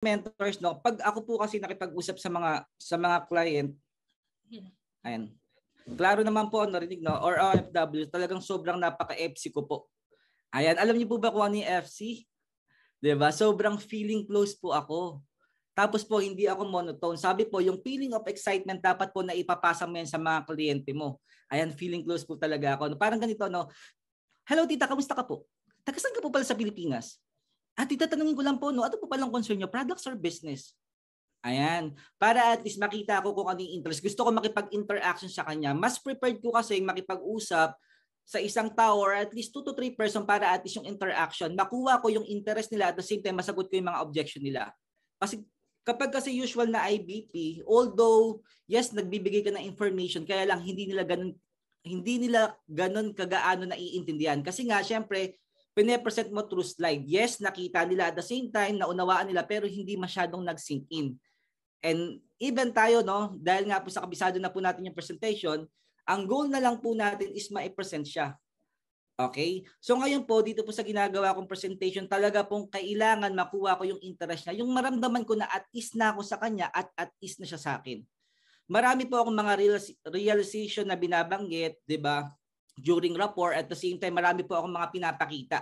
mentors, no, pag ako po kasi nakipag-usap sa mga client, ayan, klaro naman po narinig, no, or OFW, talagang sobrang napaka-FC ko po. Ayan, alam niyo po ba kung ano yung FC? 'Di ba? Sobrang feeling close po ako. Tapos po hindi ako monotone. Sabi po, yung feeling of excitement dapat po na ipapasa mo yan sa mga kliyente mo. Ayan, feeling close po talaga ako. Parang ganito, no. Hello tita, kamusta ka po? Taga saan ka po pala sa Pilipinas? Tita, tanungin ko lang po, no, ano po palang concern nyo? Products or business? Ayan. Para at least makita ko kung ano yung interest. Gusto ko makipag-interaction sa kanya. Mas prepared ko kasi makipag-usap sa isang tao or at least 2 to 3 person para at least yung interaction. Makuha ko yung interest nila at the same time masagot ko yung mga objection nila. Kasi kapag kasi usual na IBP, although yes, nagbibigay ka ng information, kaya lang hindi nila ganun kagaano naiintindihan. Kasi nga, syempre, pine-present mo through slide. Yes, nakita nila at the same time, naunawaan nila, pero hindi masyadong nag-sink in. And even tayo, no, dahil nga po sa kabisado na po natin yung presentation, ang goal na lang po natin is ma-present siya. Okay? So ngayon po, dito po sa ginagawa kong presentation, talaga pong kailangan makuha ko yung interest niya. Yung maramdaman ko na at ease na ako sa kanya at ease na siya sa akin. Marami po akong mga realization na binabanggit, 'di ba? During rapport, at the same time marami po akong mga pinapakita.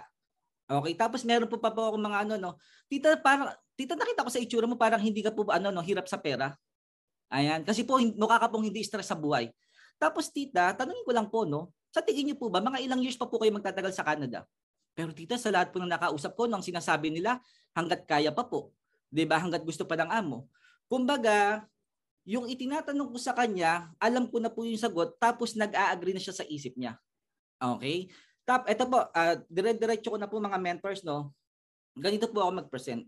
Okay, tapos meron po akong mga tita, nakita ko sa itsura mo parang hindi ka po hirap sa pera. Ayan, kasi po mukha ka pong hindi stress sa buhay. Tapos tita, tanungin ko lang po, no, sa tingin niyo po ba mga ilang years pa po kayo magtatagal sa Canada? Pero tita, sa lahat po ng nakausap ko, nang sinasabi nila, hanggat kaya pa po. 'Di ba? Hanggat gusto pa ng amo. Kumbaga, yung itinatanong ko sa kanya, alam ko na po yung sagot, tapos nag-a-agree na siya sa isip niya. Okay? Ito po, dire-diretso ko na po mga mentors, no? Ganito po ako mag-present.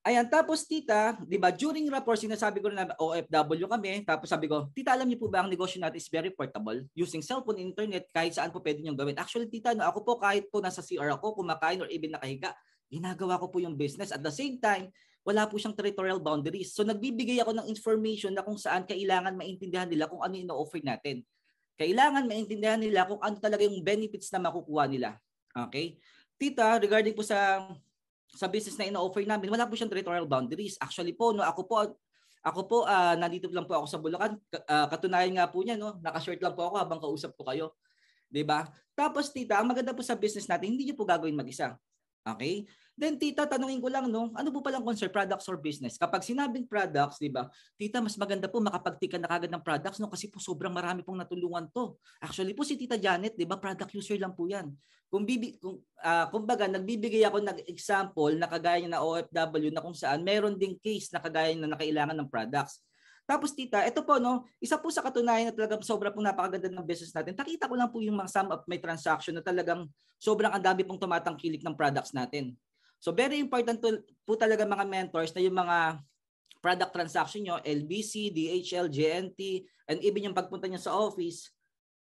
Ayan, tapos tita, di ba, during rapport, sinasabi ko na OFW kami, tapos sabi ko, tita, alam niyo po ba ang negosyo natin is very portable? Using cellphone, internet, kahit saan po pwede niyong gawin. Actually, tita, ako po kahit po nasa CR ako, kumakain or even nakahiga, ginagawa ko po yung business. At the same time, wala po siyang territorial boundaries. So nagbibigay ako ng information na kung saan kailangan maintindihan nila kung ano ino-offer natin. Kailangan maintindihan nila kung ano talaga yung benefits na makukuha nila. Okay? Tita, regarding po sa business na ino-offer namin, wala po siyang territorial boundaries. Actually po, no, ako po nandito lang po ako sa Bulacan. Katunayan nga po niya, no, naka-short lang po ako habang kausap ko kayo. 'Di ba? Tapos tita, ang maganda po sa business natin, hindi niyo po gagawin mag-isa. Okay? Then tita, tanungin ko lang, no, ano po palang concern, products or business? Kapag sinabing products, 'di ba? Tita, mas maganda po makapag-tika na kagad ng products, no, kasi po sobrang marami pong natulungan to. Actually po si Tita Janet, 'di ba, product user lang po 'yan. Kumbaga nagbibigay ako ng example na kagaya na OFW na kung saan meron ding case na kagaya na nakailangan ng products. Tapos tita, ito po, no, isa po sa katunayan na talagang sobrang pong napakaganda ng business natin. Nakita ko lang po yung mga sum of my transaction na talagang sobrang ang dami pong tumatangkilik ng products natin. So very important po talaga mga mentors na yung mga product transaction nyo, LBC, DHL, JNT, and even yung pagpunta nyo sa office,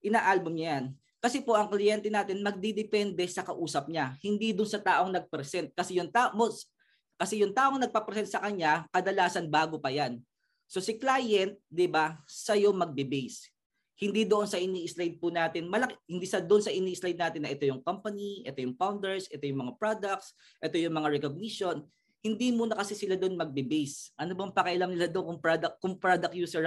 ina-album niya yan. Kasi po ang kliyente natin magdidepende sa kausap niya, hindi dun sa taong nag-present. Kasi yung taong nagpa-present sa kanya, kadalasan bago pa yan. So si client, 'di ba, sa'yo magbe-base. Hindi doon sa ini-slide po natin, doon sa ini-slide natin na ito yung company, ito yung founders, ito yung mga products, ito yung mga recognition. Hindi muna kasi sila doon magbe-base. Ano bang pakialam nila doon kung product user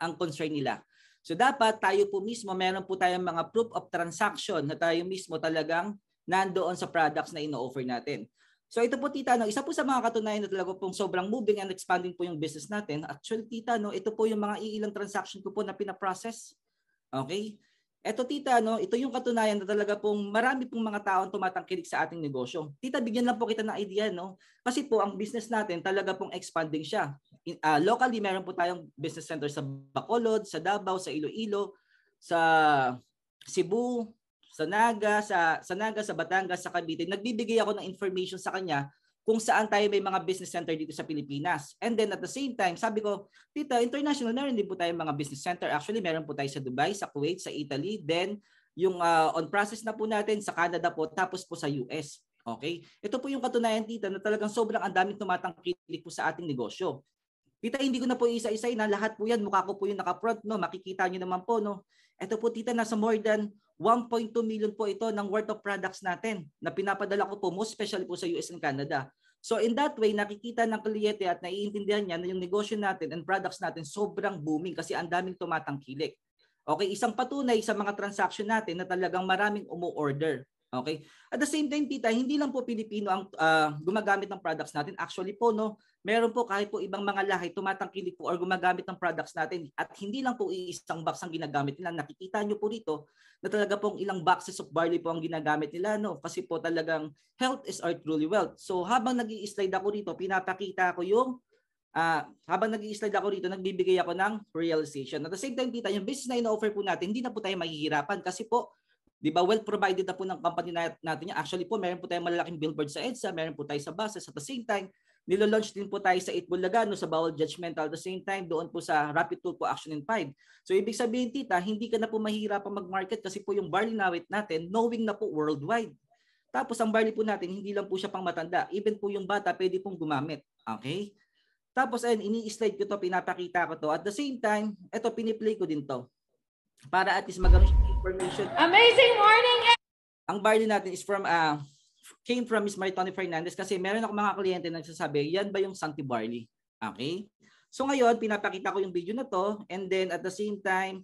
ang concern nila? So dapat tayo po mismo, meron po tayong mga proof of transaction na tayo mismo talagang nandoon sa products na ino-offer natin. So ito po tita, no, isa po sa mga katunayan na talaga pong sobrang moving and expanding po yung business natin. Actually tita, no, ito po yung mga iilang transaction ko po na pina-process. Okay? Ito tita, no, ito yung katunayan na talaga pong marami pong mga taong tumatangkilik sa ating negosyo. Tita, bigyan lang po kita ng idea, no? Kasi po ang business natin talaga pong expanding siya. Locally, meron po tayong business center sa Bacolod, sa Davao, sa Iloilo, sa Cebu, sa Naga, sa Batangas, sa Cavite. Nagbibigay ako ng information sa kanya kung saan tayo may mga business center dito sa Pilipinas. And then at the same time, sabi ko, tita, international, meron din po tayo mga business center. Actually, meron po tayo sa Dubai, sa Kuwait, sa Italy. Then, yung on process na po natin sa Canada po, tapos po sa US. Okay? Ito po yung katunayan, tita, na talagang sobrang ang daming tumatangkilik po sa ating negosyo. Tita, hindi ko na po isa-isay na lahat po yan. Mukha ko po yung naka-front, no? Makikita nyo naman po, no? Ito po, tita, nasa more than 1.2 million po ito ng worth of products natin na pinapadala ko po, most especially po sa US and Canada. So in that way, nakikita ng kliyente at naiintindihan niya na yung negosyo natin and products natin sobrang booming kasi ang daming tumatangkilik. Okay, isang patunay sa mga transaction natin na talagang maraming umu-order. Okay? At the same time, tita, hindi lang po Pilipino ang gumagamit ng products natin. Actually po, no, meron po kahit po ibang mga lahi tumatangkilik po or gumagamit ng products natin at hindi lang po isang box ang ginagamit nila. Nakikita nyo po dito na talaga pong ilang boxes of barley po ang ginagamit nila, no? Kasi po talagang health is our truly wealth. So habang nag-i-slide ako dito, pinapakita ko yung habang nag-i-slide ako dito, nagbibigay ako ng realization. At the same time, tita, yung business na ino-offer po natin, hindi na po tayo mahihirapan kasi po, di ba, well provided na po ng company natin yan. Actually po, meron po tayong malalaking billboard sa EDSA, meron po tayo sa buses. At the same time, nilo-launch din po tayo sa 8 Bulaga, no, sa Bawal Judgmental. At the same time, doon po sa Rapid Tool po Action in 5. So ibig sabihin, tita, hindi ka na po mahihirapan mag-market kasi po yung barley nawit natin, knowing na po worldwide. Tapos ang barley po natin, hindi lang po siya pang matanda. Even po yung bata, pwede pong gumamit. Okay? Tapos ayun, ini-slide ko to, pinapakita ko to. At the same time, ito, piniplay ko din to. Para at least magkaroon siya information. Amazing morning! Ang barley natin is came from Miss Maritoni Fernandez kasi meron ako mga kliyente na nagsasabi, yan ba yung Santi Barley? Okay? So ngayon, pinapakita ko yung video na to and then at the same time,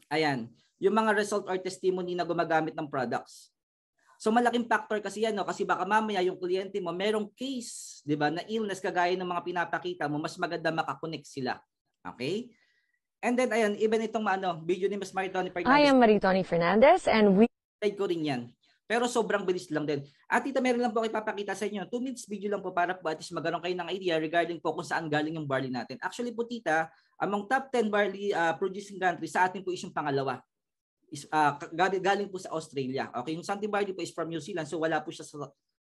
ayan, yung mga result or testimony na gumagamit ng products. So malaking factor kasi yan, no? Kasi baka mamaya yung kliyente mo, merong case, di ba, na illness kagaya ng mga pinapakita mo, mas maganda makakonect sila. Okay? And then, ayan, even itong video ni Ms. Maritoni Fernandez. I am Maritoni Fernandez and we... Slide ko rin yan. Pero sobrang bilis lang din. At tita, meron lang po ako ipapakita sa inyo. 2 minutes video lang po para po at least magkaroon kayo ng idea regarding po kung saan galing yung barley natin. Actually po tita, among top 10 barley producing countries, sa atin po is yung pangalawa. Galing po sa Australia. Okay, yung Santi Barley po is from New Zealand, so wala po siya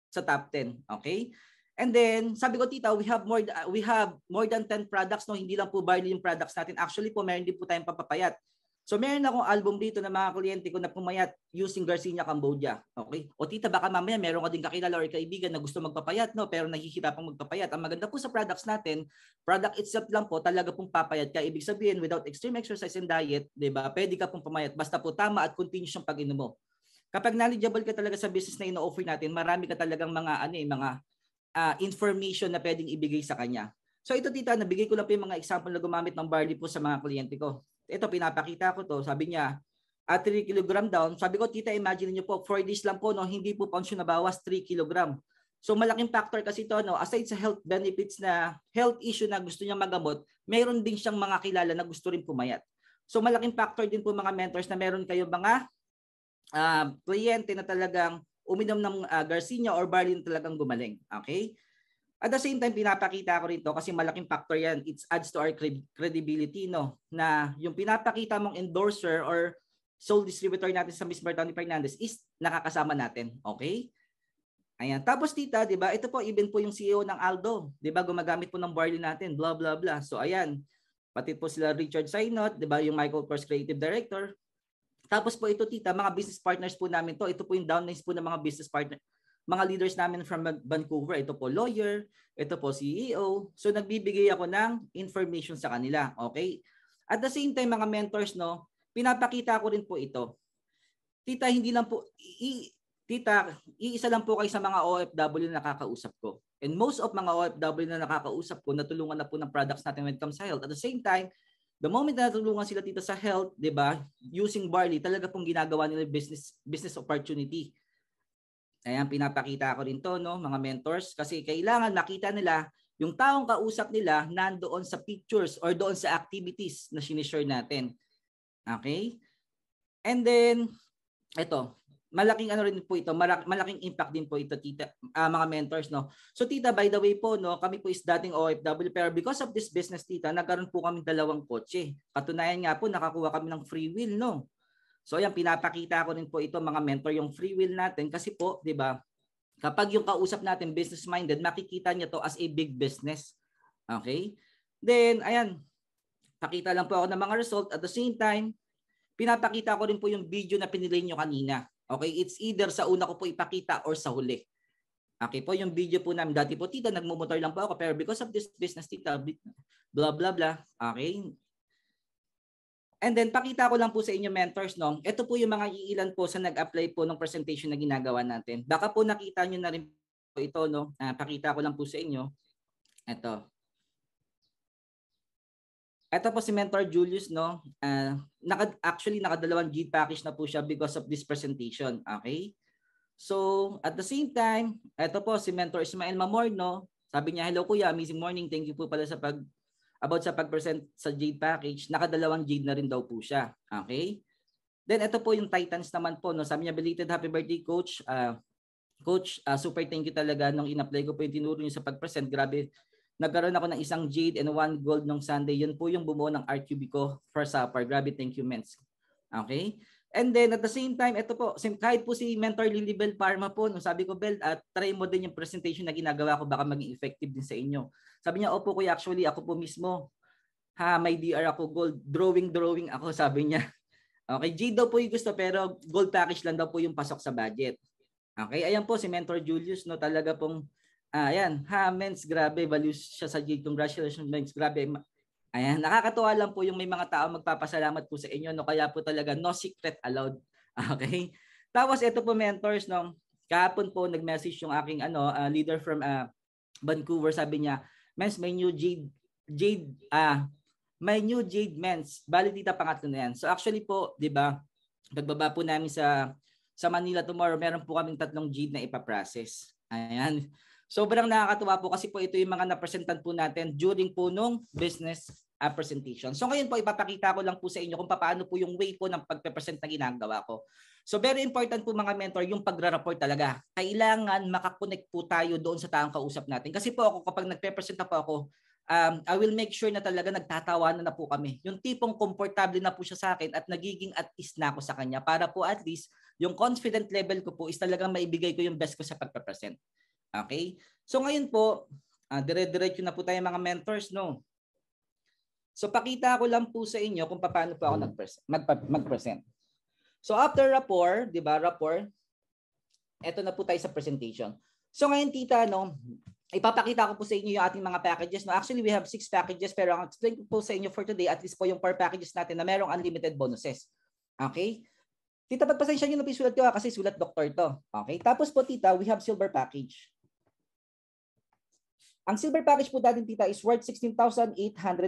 sa top 10. Okay? And then, sabi ko tita, we have more than 10 products, no? Hindi lang po barley yung products natin. Actually po, meron din po tayong papapayat. So meron akong album dito ng mga kliyente ko na pumayat using Garcinia Cambodia. Okay? O tita, baka mamaya meron ka din kakilala or kaibigan na gusto magpapayat, no? Pero nahihirapang magpapayat. Ang maganda po sa products natin, product itself lang po talaga pong papayat ka. Ibig sabihin, without extreme exercise and diet, di ba? Pwede ka pong pumayat. Basta po tama at continuous yung pag-inom mo. Kapag knowledgeable ka talaga sa business na ino-offer natin, marami ka talagang mga information na pwedeng ibigay sa kanya. So ito tita, nabigay ko lang po yung mga example na gumamit ng barley po sa mga kliyente ko. Ito, pinapakita ko to. Sabi niya, at 3 kg down. Sabi ko, tita, imagine niyo po, 4 days lang po, no, hindi po function na bawas 3 kg. So malaking factor kasi to, no, aside sa health benefits na health issue na gusto niya magamot, mayroon din siyang mga kilala na gusto rin pumayat. So malaking factor din po mga mentors na meron kayo mga kliyente na talagang uminom ng Garcinia or barley na talagang gumaling. Okay? At the same time, pinapakita ko rin to kasi malaking factor yan. It adds to our credibility, no? Na yung pinapakita mong endorser or sole distributor natin sa Miss Maritoni Fernandez is nakakasama natin. Okay? Ayan. Tapos tita, di ba? Ito po, even po yung CEO ng Aldo. Di ba? Gumagamit po ng barley natin. Blah, blah, blah. So, ayan. Pati po sila Richard Sainot, di ba? Yung Michael Kors Creative Director. Tapos po ito, tita, mga business partners po namin to. Ito po yung downlines po ng mga business partner. Mga leaders namin from Vancouver, ito po lawyer, ito po CEO. So nagbibigay ako ng information sa kanila, okay? At the same time, mga mentors, no, pinapakita ko rin po ito. Tita, hindi lang po, tita, iisa lang po kayo sa mga OFW na nakakausap ko. And most of mga OFW na nakakausap ko, natulungan na po ng products natin when it comes sa health. At the same time, the moment na natulungan sila tita sa health, di ba, using barley, talaga pong ginagawa nila business opportunity. Ayan, pinapakita ko rin to, no, mga mentors, kasi kailangan makita nila yung taong kausap nila nandoon sa pictures or doon sa activities na sinishare natin. Okay? And then, ito, malaking rin po ito, malaking impact din po ito, tita, mga mentors, no. So tita, by the way po, no, kami po is dating OFW, pero because of this business, tita, nagkaroon po kami 2 kotse. Katunayan nga po, nakakuha kami ng free will, no. So ayan, pinapakita ko rin po ito mga mentor, yung free will natin kasi po, 'di ba? Kapag yung kausap natin business minded, makikita niya to as a big business. Okay? Then ayan, pakita lang po ako ng mga result at the same time, pinapakita ko rin po yung video na pinili niyo kanina. Okay? It's either sa una ko po ipakita or sa huli. Okay po, yung video po namin dati po, tita, nagmumotor lang po ako pero because of this business, tita, blah blah blah. Okay? And then, pakita ko lang po sa inyo mentors, no? Ito po yung mga iilan po sa nag-apply po ng presentation na ginagawa natin. Baka po nakita nyo na rin ito, no? Pakita ko lang po sa inyo. Ito. Ito po si Mentor Julius, no? Actually, nakadalawang G package na po siya because of this presentation. Okay? So, at the same time, ito po si Mentor Ismael Mamor, no? Sabi niya, hello kuya, amazing morning. Thank you po pala sa about sa pag-present sa Jade package. Nakadalawang Jade na rin daw po siya. Okay? Then ito po yung Titans naman po, no? Sabi niya, belated happy birthday coach. Coach, super thank you talaga nung in-apply ko po yung tinuro niyo sa pag-present. Grabe, nagkaroon ako ng isang Jade and 1 gold nung Sunday. Yun po yung bumuo ng RQB ko for supper. Grabe, thank you, Mens. Okay? And then at the same time, ito po, kahit po si Mentor Lilibel Parma po, nung sabi ko, Bel, try mo din yung presentation na ginagawa ko, baka maging effective din sa inyo. Sabi niya, opo kuya, actually ako po mismo, may DR ako, gold, drawing ako, sabi niya. Okay, G daw po yung gusto, pero gold package lang daw po yung pasok sa budget. Okay, ayan po si Mentor Julius, no, talaga pong, ayan, Mens, grabe, values siya sa G, congratulations, Mens, grabe. Ayan, nakakatuwa lang po yung may mga tao magpapasalamat po sa inyo, no? Kaya po talaga no secret allowed. Okay? Tapos ito po mentors, no? Kahapon po nag-message yung aking leader from Vancouver, sabi niya, Mens, may new Jade Mens. Bali tita pangatlo na yan. So actually po, 'di ba? Pagbaba po namin sa Manila tomorrow, meron po kaming 3 Jade na ipaprocess. Ayan. Sobrang nakakatuwa po kasi po ito yung mga na-presentan po natin during po nung business presentation. So ngayon po ipapakita ko lang po sa inyo kung paano po yung way po ng pagpe-present na ginagawa ko. So very important po mga mentor yung pagre-report talaga. Kailangan makakonect po tayo doon sa taong kausap natin. Kasi po ako kapag nagpe-present na po ako, I will make sure na talaga nagtatawanan na po kami. Yung tipong komportable na po siya sa akin at nagiging at ease na ako sa kanya para po at least yung confident level ko po is talagang maibigay ko yung best ko sa pagpe-present. Okay? So ngayon po, dire-diretso na po tayo mga mentors, no? So pakita ko lang po sa inyo kung paano po ako mag-present. So after rapport, 'di ba? Rapport. Ito na po tayo sa presentation. So ngayon tita, no, ipapakita ko po sa inyo yung ating mga packages. No, actually we have 6 packages pero ang explain ko po sa inyo for today at least po yung 4 packages natin na merong unlimited bonuses. Okay? Tita, pagpasensya niyo na pisulat ko kasi sulat doktor to. Okay? Tapos po tita, we have silver package. Ang silver package po natin, tita, is worth 16,800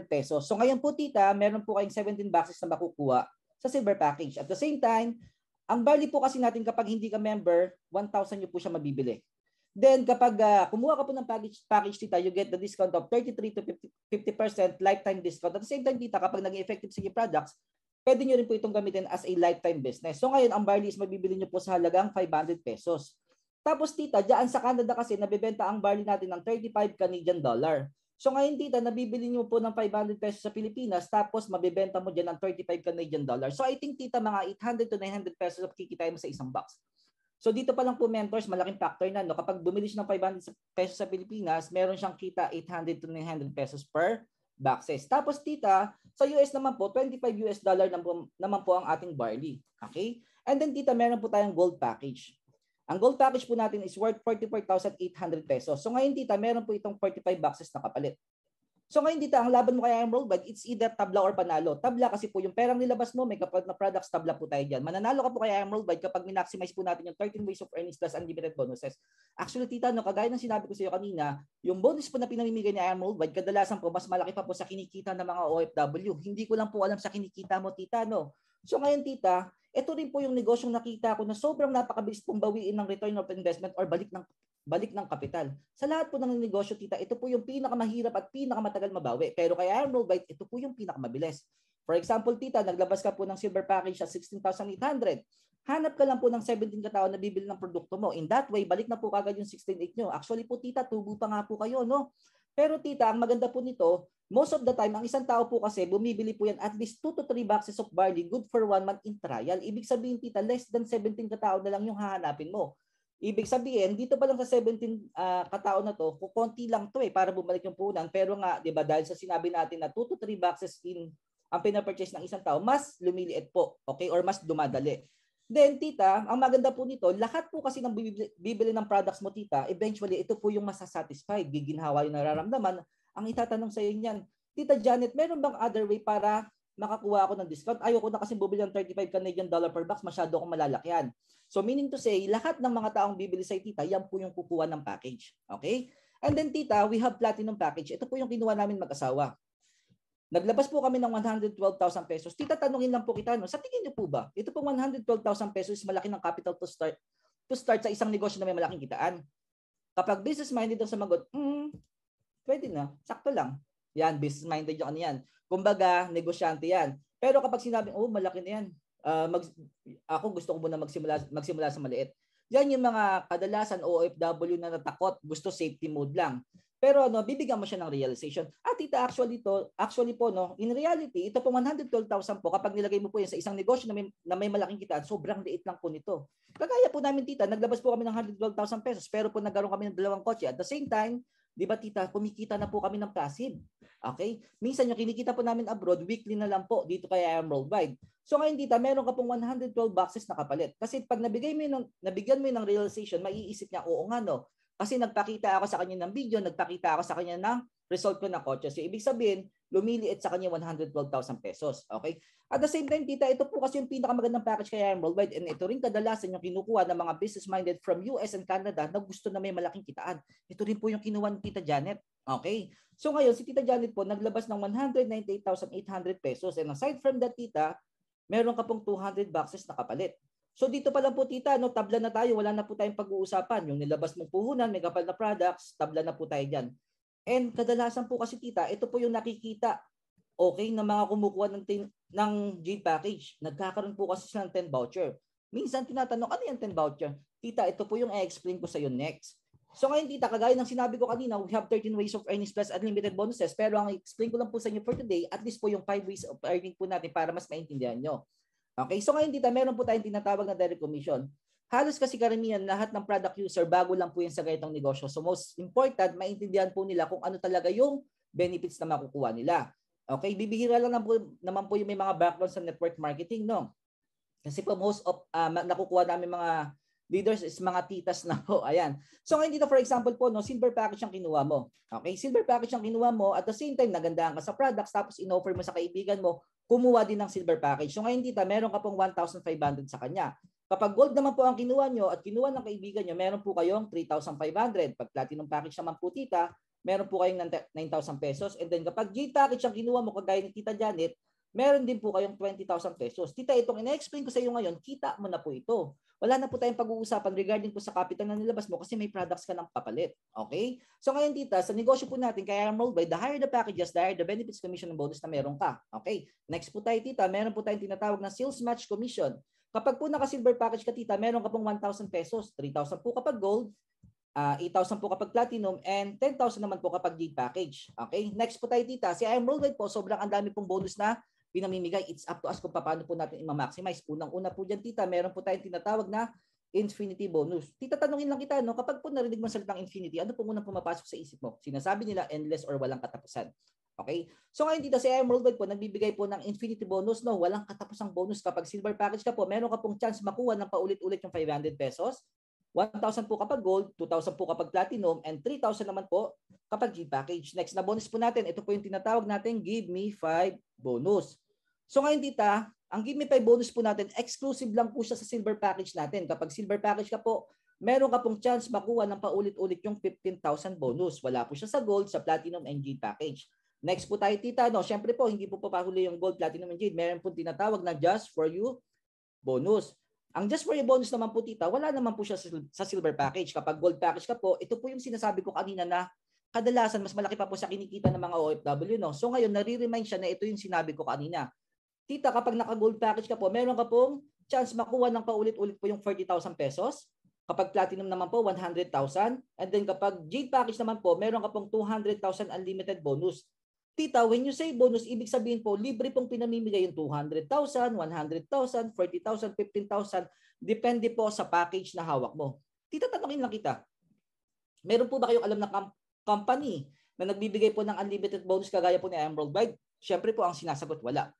pesos. So ngayon po, tita, meron po kayong 17 boxes na makukuha sa silver package. At the same time, ang value po kasi natin kapag hindi ka member, 1,000 nyo po siya mabibili. Then kapag kumuha ka po ng package, tita, you get the discount of 33 to 50% lifetime discount. At the same time, tita, kapag naging effective sa products, pwede nyo rin po itong gamitin as a lifetime business. So ngayon, ang barley is mabibili nyo po sa halagang 500 pesos. Tapos tita, diyan sa Canada kasi nabebenta ang barley natin ng 35 Canadian dollar. So ngayon tita, nabibili niyo po ng 500 pesos sa Pilipinas tapos mabebenta mo diyan ng 35 Canadian dollar. So I think tita, mga 800 to 900 pesos ang kikita mo sa isang box. So dito pa lang po mentors, malaking factor na, no? Kapag bumili siya ng 500 pesos sa Pilipinas, meron siyang kita 800 to 900 pesos per boxes. Tapos tita, sa US naman po, 25 US dollar naman po ang ating barley. Okay? And then tita, meron po tayong gold package. Ang gold package po natin is worth 44,800 pesos. So ngayon tita, meron po itong 45 boxes na kapalit. So ngayon tita, ang laban mo kay Emerald Bag, it's either tabla or panalo. Tabla kasi po yung perang nilabas mo, may kapalit na products, tabla po tayo dyan. Mananalo ka po kay Emerald Bag kapag minaximize po natin yung 13 ways of earnings plus unlimited bonuses. Actually tita, no, kagaya ng sinabi ko sa iyo kanina, yung bonus po na pinamimigay ni Emerald Bag, kadalasan po mas malaki pa po sa kinikita ng mga OFW. Hindi ko lang po alam sa kinikita mo tita, no. So ngayon tita, ito rin po yung negosyong nakita ko na sobrang napakabilis pong bawiin ng return of investment or balik ng kapital. Sa lahat po ng negosyo, tita, ito po yung pinakamahirap at pinakamatagal mabawi. Pero kay Emerald Bite, ito po yung pinakamabilis. For example, tita, naglabas ka po ng silver package sa 16,800. Hanap ka lang po ng 17 katao na bibili ng produkto mo. In that way, balik na po kagad yung 16,800 nyo. Actually po, tita, tubo pa nga po kayo, no? Pero tita, ang maganda po nito, most of the time, ang isang tao po kasi, bumibili po yan at least 2 to 3 boxes of barley, good for 1 month in trial. Ibig sabihin, tita, less than 17 katao na lang yung hahanapin mo. Ibig sabihin, dito pa lang sa 17 katao na to, kukunti lang to para bumalik yung punan. Pero nga, di ba, dahil sa sinabi natin na 2 to 3 boxes in ang pinapurchase ng isang tao, mas lumiliit po, okay? Or mas dumadali. Then, tita, ang maganda po nito, lahat po kasi ng bibili ng products mo, tita, eventually, ito po yung masasatisfied. Giginhawa yung nararamdaman. Ang itatanong sa iyo niyan, Tita Janet, meron bang other way para makakuha ako ng discount. Ayoko na kasi bumili ng 35 Canadian dollar per box, masyado akong malalakyan. So meaning to say, lahat ng mga taong bibili sa tita, yan po yung kukuha ng package. Okay? And then tita, we have platinum package. Ito po yung kinuha namin mag-asawa. Naglabas po kami ng 112,000 pesos. Tita, tanungin lang po kita, no? Sa tingin niyo po ba, ito pong 112,000 pesos is malaki ng capital to start sa isang negosyo na may malaking kitaan. Kapag business-minded ang sumagot, pwede na, sakto lang. Yan, business-minded yung ano yan. Kumbaga, negosyante yan. Pero kapag sinabi, malaki na yan, ako gusto ko muna magsimula sa maliit. Yan yung mga kadalasan OFW na natakot, gusto safety mode lang. Pero bibigyan mo siya ng realization. Tita, actually po, in reality, ito po 112,000 po, kapag nilagay mo po yan sa isang negosyo na may malaking kitaan, sobrang liit lang po nito. Kagaya po namin, tita, naglabas po kami ng 112,000 pesos, pero po nagkaroon kami ng 2 kotse. At the same time, di ba tita, kumikita na po kami ng passive. Okay? Minsan yung kinikita po namin abroad, weekly na lang po dito kay IAM Worldwide. So ngayon tita, meron ka pong 112 boxes na kapalit. Kasi pag nabigyan mo ng realization, maiisip niya, oo nga no. Kasi nagpakita ako sa kanya ng video, nagpakita ako sa kanya ng result ko na kotse. So ibig sabihin, lumiliit sa kanya 112,000 pesos. Okay? At the same time, tita, ito po kasi yung pinakamagandang package kay IAM Worldwide. And ito rin kadalasan yung kinukuha ng mga business-minded from US and Canada na gusto na may malaking kitaan. Ito rin po yung kinuha ni Tita Janet. Okay? So ngayon, si Tita Janet po naglabas ng 198,800 pesos. And aside from that, tita, meron ka pong 200 boxes na kapalit. So dito pa lang po tita, tabla na tayo, wala na po tayong pag-uusapan. Yung nilabas mong puhunan, may kapal na products, tabla na po tayo dyan. And kadalasan po kasi tita, ito po yung nakikita, okay, na mga kumukuha ng Jade package. Nagkakaroon po kasi sila ng 10 voucher. Minsan tinatanong, ano yung 10 voucher? Tita, ito po yung i-explain ko sa iyo next. So ngayon tita, kagaya ng sinabi ko kanina, we have 13 ways of earnings plus unlimited bonuses. Pero ang i-explain ko lang po sa inyo for today, at least po yung 5 ways of earning po natin para mas maintindihan nyo. Okay, so ngayon tita, meron po tayong tinatawag na direct commission. Halos kasi karamihan, lahat ng product user, bago lang po yan sa ganitong negosyo. So most important, maintindihan po nila kung ano talaga yung benefits na makukuha nila. Okay, bibihira lang naman po yung may mga background sa network marketing, no? Kasi po most of nakukuha namin mga leaders is mga titas na po. Ayan. So ngayon dito, for example po, silver package ang kinuha mo. Okay, silver package ang kinuha mo, at the same time, nagandahan ka sa products, tapos in-offer mo sa kaibigan mo, kumuha din ng silver package. So ngayon tita, meron ka pong 1,500 sa kanya. Kapag gold naman po ang kinuha nyo at kinuha ng kaibigan nyo, meron po kayong 3,500. Pag platinum package naman po tita, meron po kayong 9,000 pesos. And then kapag Jade package ang kinuha mo, kagaya ni Tita Janet, meron din po kayong 20,000 pesos. Tita, itong ina-explain ko sa iyo ngayon, kita mo na po ito. Wala na po tayong pag-uusapan regarding po sa capital na nilabas mo kasi may products ka ng papalit. Okay? So ngayon tita, sa negosyo po natin, kaya Rollby, the higher the packages, the higher the benefits, commission, and bonus na meron ka. Okay? Next po tayo tita, meron po tayong tinatawag na sales match commission. Kapag po naka-silver package ka tita, meron ka pong 1,000 pesos. 3,000 po kapag gold, 8,000 po kapag platinum, and 10,000 naman po kapag Jade package. Okay? Next po tayo tita, si IAM Worldwide po, sobrang ang dami pong bonus na pinamimigay. It's up to us kung paano po natin i-maximize. Unang-una po dyan, tita, meron po tayong tinatawag na infinity bonus. Tita, tanungin lang kita, kapag po narinig mo salitang infinity, ano po unang pumapasok sa isip mo? Sinasabi nila endless or walang katapusan. Okay? So ngayon, tita, si IAM Worldwide po, nagbibigay po ng infinity bonus, walang katapusang bonus. Kapag silver package ka po, meron ka pong chance makuha ng paulit-ulit yung 500 pesos. 1,000 po kapag gold, 2,000 po kapag platinum, and 3,000 naman po kapag Jade package. Next na bonus po natin, ito po yung tinatawag natin Give Me 5 bonus. So ngayon tita, ang Give Me 5 bonus po natin, exclusive lang po siya sa silver package natin. Kapag silver package ka po, meron ka pong chance makuha ng paulit-ulit yung 15,000 bonus. Wala po siya sa gold, sa platinum, and Jade package. Next po tayo tita, syempre po, hindi po papahuli yung gold, platinum, and Jade. Meron po tinatawag na Just For You bonus. Ang Just For You bonus naman po tita, wala naman po siya sa silver package. Kapag gold package ka po, ito po yung sinasabi ko kanina na kadalasan mas malaki pa po sa kinikita ng mga OFW. So ngayon, nare-remind siya na ito yung sinabi ko kanina. Tita, kapag naka-gold package ka po, meron ka pong chance makuha ng paulit-ulit po yung 40,000 pesos. Kapag platinum naman po, 100,000. And then kapag Jade package naman po, meron ka pong 200,000 unlimited bonus. Tita, when you say bonus, ibig sabihin po, libre pong pinamimigay yung 200,000, 100,000, 40,000, 15,000. Depende po sa package na hawak mo. Tita, tanongin lang kita. Meron po ba kayong alam na company na nagbibigay po ng unlimited bonus kagaya po ni IAM Worldwide? Siyempre po, ang sinasagot, wala.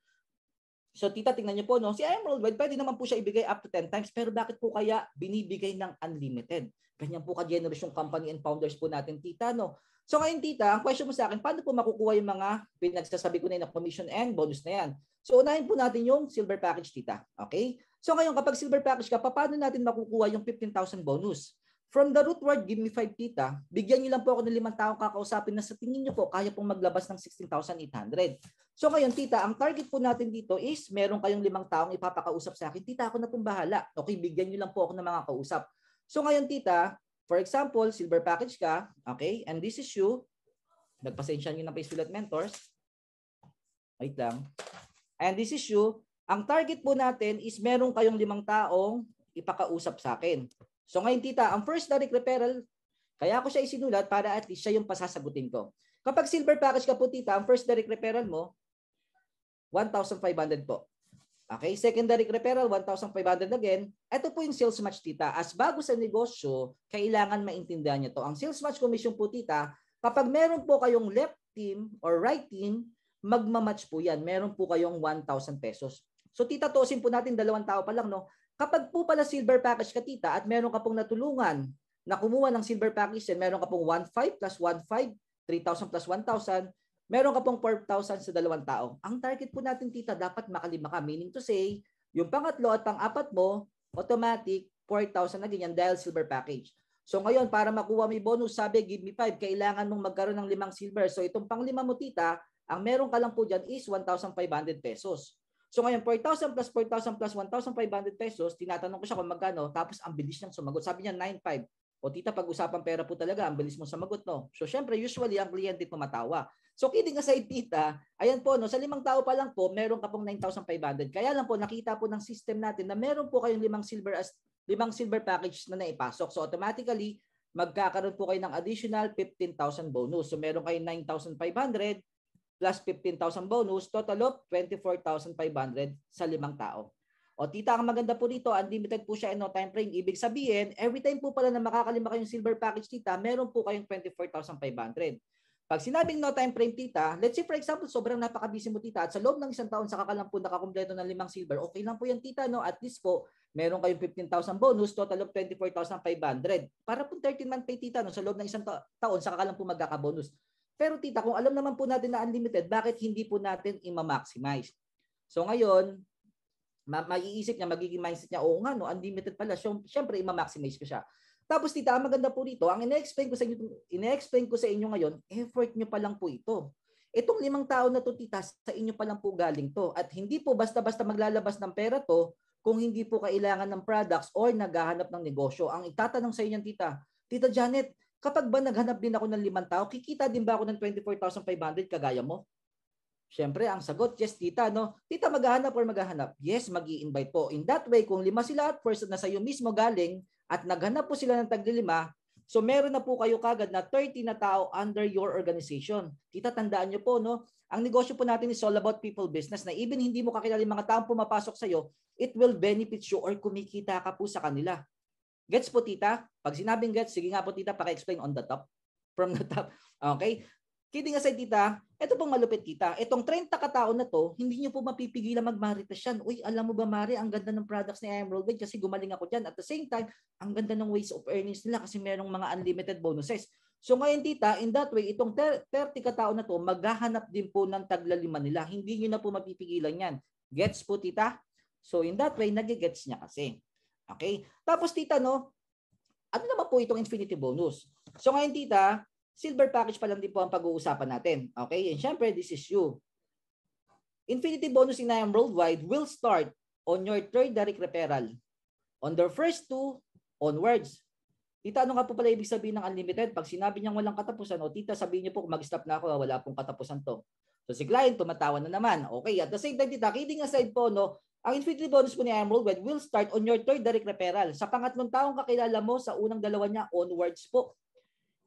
So tita, tingnan niyo po, si IAM Worldwide, pwede naman po siya ibigay up to 10 times, pero bakit po kaya binibigay ng unlimited? Ganyan po ka-generous yung company and founders po natin, tita, So ngayon tita, ang question mo sa akin, paano po makukuha yung mga pinagsasabi ko na yung commission and bonus na yan? So unahin po natin yung silver package tita. Okay? So ngayon kapag silver package ka, paano natin makukuha yung 15,000 bonus? From the root word, give me 5 tita, bigyan niyo lang po ako ng 5 taong kakausapin na sa tingin niyo po kaya pong maglabas ng 16,800. So ngayon tita, ang target po natin dito is meron kayong 5 taong ipapakausap sa akin. Tita, ako na pong bahala. Okay, bigyan niyo lang po ako ng mga kausap. So ngayon tita, for example, silver package ka, okay, and this is you. Nagpasensya niyo na pa Sulat Mentors. Wait lang. And this is you. Ang target po natin is meron kayong 5 taong ipakausap sa akin. So ngayon tita, ang first direct referral, kaya ako siya isinulat para at least siya yung pasasagutin ko. Kapag silver package ka po tita, ang first direct referral mo, 1,500 po. Okay, second direct referral, 1,500 again. Ito po yung sales match tita. As bago sa negosyo, kailangan maintindihan niyo to. Ang sales match commission po tita, kapag meron po kayong left team or right team, magmamatch po yan. Meron po kayong 1,000 pesos. So tita, tosin po natin 2 tao pa lang, no? Kapag po pala silver package ka tita at meron ka pong natulungan na kumuha ng silver package and meron ka pong 1,500 plus 1,500, 3,000 plus 1,000, meron ka pong 4,000 sa 2 tao. Ang target po natin tita, dapat makalima ka. Meaning to say, yung pangatlo at pang-apat mo, automatic 4,000 na ganyan dahil silver package. So ngayon, para makuha may bonus, sabi, give me 5, kailangan mong magkaroon ng 5 silver. So itong pang-5 mo tita, ang meron ka lang po dyan is 1,500 pesos. So ngayon, 4,000 plus 4,000 plus 1,500 pesos, tinatanong ko siya kung magkano, tapos ang bilis niyang sumagot. Sabi niya 9,500. O tita, pag-usapan pera po talaga, ang bilis mo sumagot, no? So syempre, usually, ang kliyente tumatawa. So kidding aside, tita, ayan po, no, sa 5 tao pa lang po, meron ka pong 9,500. Kaya lang po, nakita po ng system natin na meron po kayong 5 silver package na naipasok. So automatically, magkakaroon po kayo ng additional 15,000 bonus. So meron kayong 9,500 plus 15,000 bonus, total of 24,500 sa 5 tao. O tita, ang maganda po dito, unlimited po siya in no time frame. Ibig sabihin, every time po pala na makakalima kayong silver package tita, meron po kayong 24,500. Pag sinabing no time frame tita, let's say for example, sobrang napaka-busy mo tita at sa loob ng 1 taon saka ka lang po nakakumpleto ng 5 silver, okay lang po yan tita, no? At least po, meron kayong 15,000 bonus, total of 24,500. Para po 13-month pay tita, no? Sa loob ng 1 taon saka ka lang po magkaka-bonus. Pero tita, kung alam naman po natin na unlimited, bakit hindi po natin i-maximize? So ngayon, maiisip niya, magiging mindset niya, oo nga, no, unlimited pala. So, syempre, i-maximize ko siya. Tapos tita, ang maganda po dito, ang ine-explain ko sa inyo ngayon, effort niyo pa lang po ito. Itong 5 tao na to tita, sa inyo pa lang po galing to. At hindi po basta-basta maglalabas ng pera to kung hindi po kailangan ng products or naghahanap ng negosyo. Ang itatanong sa inyo, tita, Tita Janet, kapag ba naghanap din ako ng 5 tao, kikita din ba ako ng 24,500 kagaya mo? Siyempre, ang sagot, yes, tita, no? Tita, maghahanap or maghahanap? Yes, mag-i-invite po. In that way, kung 5 sila at first na sa iyo mismo galing at naghanap po sila ng tagli 5, so meron na po kayo kagad na 30 na tao under your organization. Tita, tandaan nyo po, no? Ang negosyo po natin is all about people business na even hindi mo kakilala yung mga taong pumapasok sa iyo, it will benefit you or kumikita ka po sa kanila. Gets po, tita? Pag sinabing gets, sige nga po, tita, paki-explain on the top. From the top. Okay? Kidding aside, tita, ito pong malupit, tita. Itong 30 katao na to, hindi nyo po mapipigilan mag-maritas yan. Uy, alam mo ba, Mari, ang ganda ng products ni Emerald Bank kasi gumaling ako dyan. At the same time, ang ganda ng ways of earnings nila kasi merong mga unlimited bonuses. So ngayon, tita, in that way, itong 30 katao na to, maghahanap din po ng taglalima nila. Hindi nyo na po mapipigilan yan. Gets po, tita? So in that way, nagigets niya kasi. Okay? Tapos, tita, no, ano naman po itong infinity bonus? So ngayon, tita, silver package pa lang din po ang pag-uusapan natin. Okay? And syempre, this is you. Infinity bonus in IAM Worldwide will start on your 3rd direct referral. On the first 2 onwards. Tita, ano nga po pala ibig sabihin ng unlimited? Pag sinabi niyang walang katapusan, o tita, sabihin niyo po kung mag-stop na ako, wala pong katapusan to. So si client, tumatawa na naman. Okay, at the same time, tita, kidding aside po, no, ang infinity bonus po ni IAM Worldwide will start on your 3rd direct referral. Sa pangatlong taong kakilala mo, sa unang 2 niya, onwards po.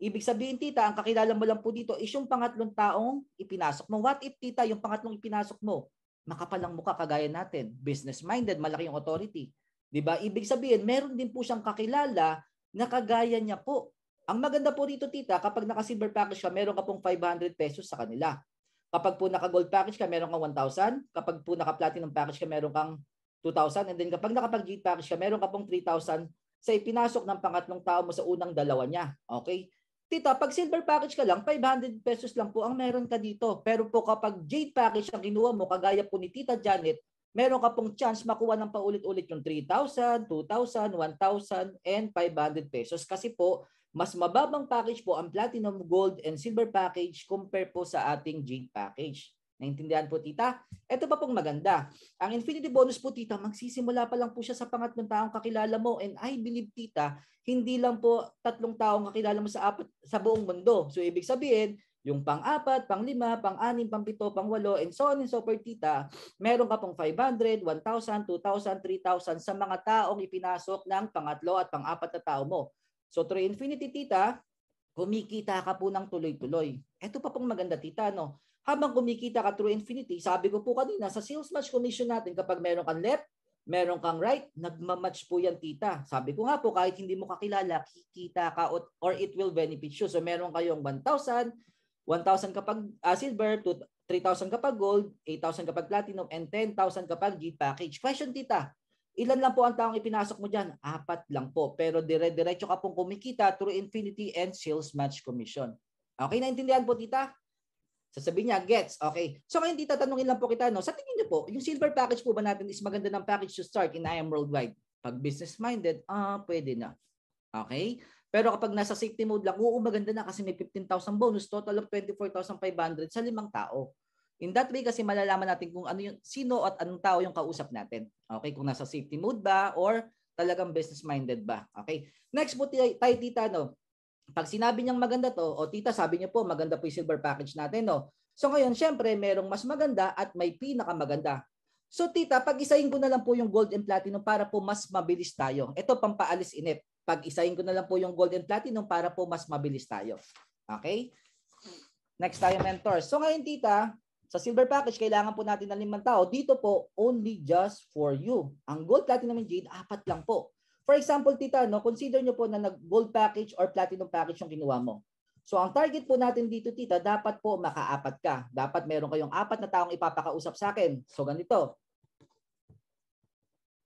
Ibig sabihin, tita, ang kakilala mo lang po dito is yung pangatlong taong ipinasok mo. What if, tita, yung pangatlong ipinasok mo, makapalang mukha kagaya natin, business-minded, malaki yung authority. Diba? Ibig sabihin, meron din po siyang kakilala na kagaya niya po. Ang maganda po dito, tita, kapag naka-silver package ka, meron ka pong 500 pesos sa kanila. Kapag po naka-gold package ka, meron kang 1,000. Kapag po naka-platinum package ka, meron kang 2,000. And then kapag naka-G package ka, meron ka pong 3,000 sa ipinasok ng pangatlong tao mo sa unang 2 niya. Okay? Tita, pag silver package ka lang, 500 pesos lang po ang meron ka dito. Pero po kapag jade package ang kinuha mo, kagaya po ni Tita Janet, meron ka pong chance makuha ng paulit-ulit yung 3,000, 2,000, 1,000, and 500 pesos. Kasi po, mas mababang package po ang platinum, gold, and silver package compare po sa ating jade package. Naintindihan po, Tita? Ito pa pong maganda. Ang infinity bonus po, Tita, magsisimula pa lang po siya sa pangatlong taong kakilala mo. And I believe, Tita, hindi lang po 3 taong kakilala mo sa buong mundo. So, ibig sabihin, yung pang-4, pang-5, pang-6, pang-7, pang-8, and so on and so forth, Tita, meron ka pong 500, 1,000, 2,000, 3,000 sa mga taong ipinasok ng pangatlo at pang-4 na tao mo. So, through infinity, Tita, kumikita ka po ng tuloy-tuloy. Ito pa pong maganda, Tita, no? Habang kumikita ka through infinity, sabi ko po kanina, sa sales match commission natin, kapag meron kang left, meron kang right, nagmamatch po yan, Tita. Sabi ko nga po, kahit hindi mo kakilala, kikita ka or it will benefit you. So meron kayong 1,000 kapag silver, 3,000 kapag gold, 8,000 kapag platinum, and 10,000 kapag G package. Question, Tita, ilan lang po ang taong ipinasok mo dyan? 4 lang po. Pero dire-diretso ka pong kumikita through infinity and sales match commission. Okay, naintindihan po, Tita? Sasabihin niya, gets. Okay. So ngayon, Tita, tanungin lang po kita, no? Sa tingin niyo po, yung silver package po ba natin is maganda ng package to start in IM Worldwide? Pag business-minded, pwede na. Okay? Pero kapag nasa safety mode lang, maganda na kasi may 15,000 bonus, total of 24,500 sa 5 tao. In that way, kasi malalaman natin kung ano yung, sino at anong tao yung kausap natin. Okay? Kung nasa safety mode ba or talagang business-minded ba. Okay? Next po tayo, Tita, no? Pag sinabi niyang maganda to, o Tita, sabi niyo po, maganda po yung silver package natin, no? So ngayon, syempre, merong mas maganda at may pinakamaganda. So Tita, pag-isahin ko na lang po yung gold and platinum para po mas mabilis tayo. Ito, pampaalis inip. Pag-isahin ko na lang po yung gold and platinum para po mas mabilis tayo. Okay? Next tayo, mentor. So ngayon, Tita, sa silver package, kailangan po natin ng 5 tao. Dito po, only just for you. Ang gold, platinum, and jade, 4 lang po. For example, Tita, no, consider nyo po na nag-gold package or platinum package yung kinuha mo. So, ang target po natin dito, Tita, dapat po maka-4 ka. Dapat meron kayong 4 na taong ipapakausap sa akin. So, ganito.